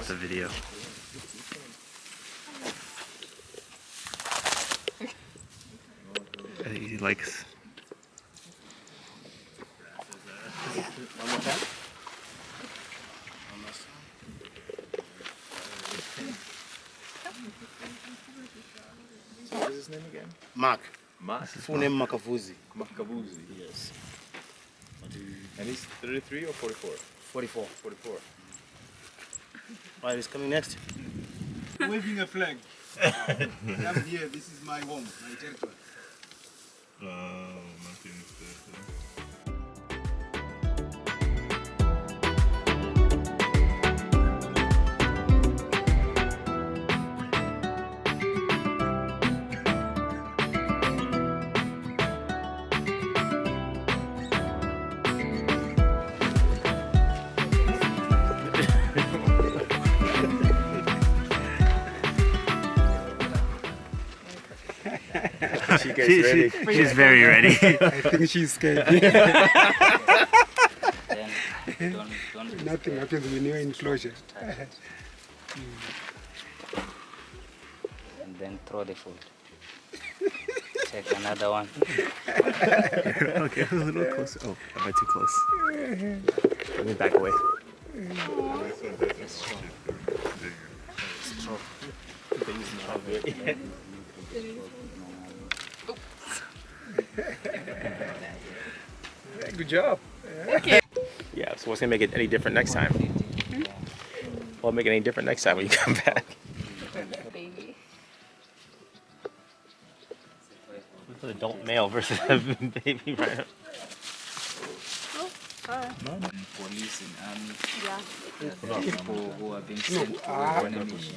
the video. He likes. One more time. What is his name again? Mark. Mark. Full name Makavuzi. Makabuzi, yes. And he's 33 or 44? 44. 44. Right, he's coming next. Waving a flag. I'm here. This is my home, my territory. She gets ready. She's very ready. I think she's scared. Nothing happens when you're in closure. And then throw the food. Take another one. Okay, a little closer. Oh, am I too close? Let me back away. Good job. Yeah, so what's gonna make it any different next time? What'll make it any different next time when you come back? Baby. Adult male versus baby rhino. Police and army. Yeah. People who are being sent on a mission.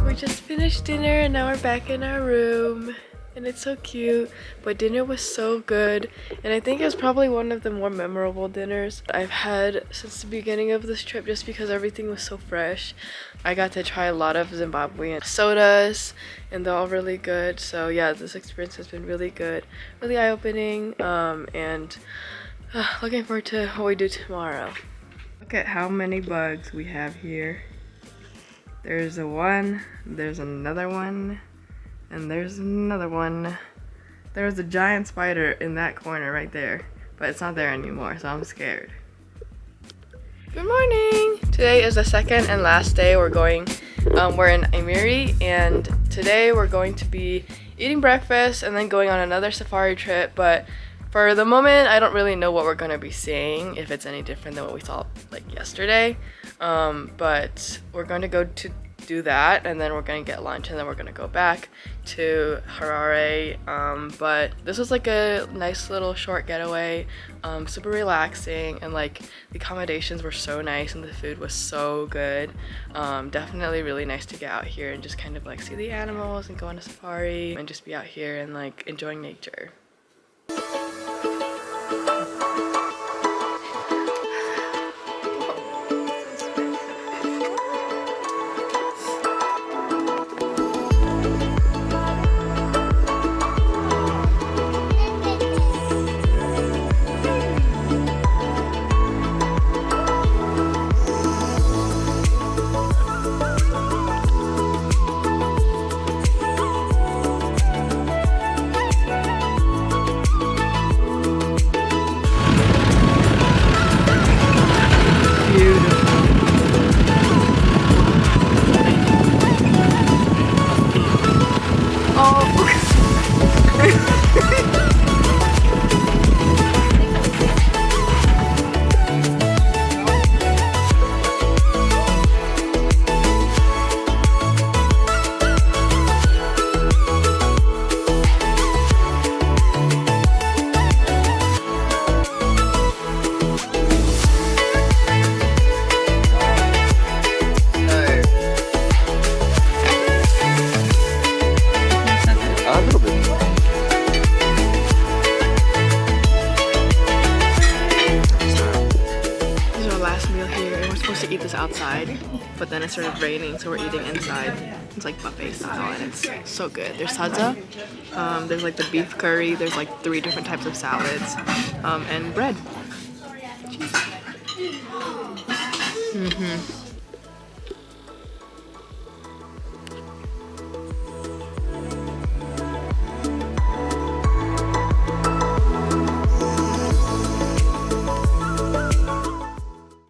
We just finished dinner and now we're back in our room. And it's so cute. But dinner was so good. And I think it was probably one of the more memorable dinners I've had since the beginning of this trip just because everything was so fresh. I got to try a lot of Zimbabwean sodas and they're all really good. So yeah, this experience has been really good. Really eye-opening. And looking forward to what we do tomorrow. Look at how many bugs we have here. There's a one, there's another one, and there's another one. There's a giant spider in that corner right there, but it's not there anymore, so I'm scared. Good morning! Today is the second and last day we're in Imire, and today we're going to be eating breakfast and then going on another safari trip, but for the moment, I don't really know what we're going to be seeing, if it's any different than what we saw like yesterday. But we're going to go to do that, and then we're going to get lunch, and then we're going to go back to Harare. But this was like a nice little short getaway, super relaxing, and like the accommodations were so nice and the food was so good. Definitely really nice to get out here and just kind of like see the animals and go on a safari and just be out here and like enjoying nature. outside, but then it started raining, so we're eating inside. It's like buffet style, and it's so good. There's sadza, there's like the beef curry, there's like 3 different types of salads, and bread.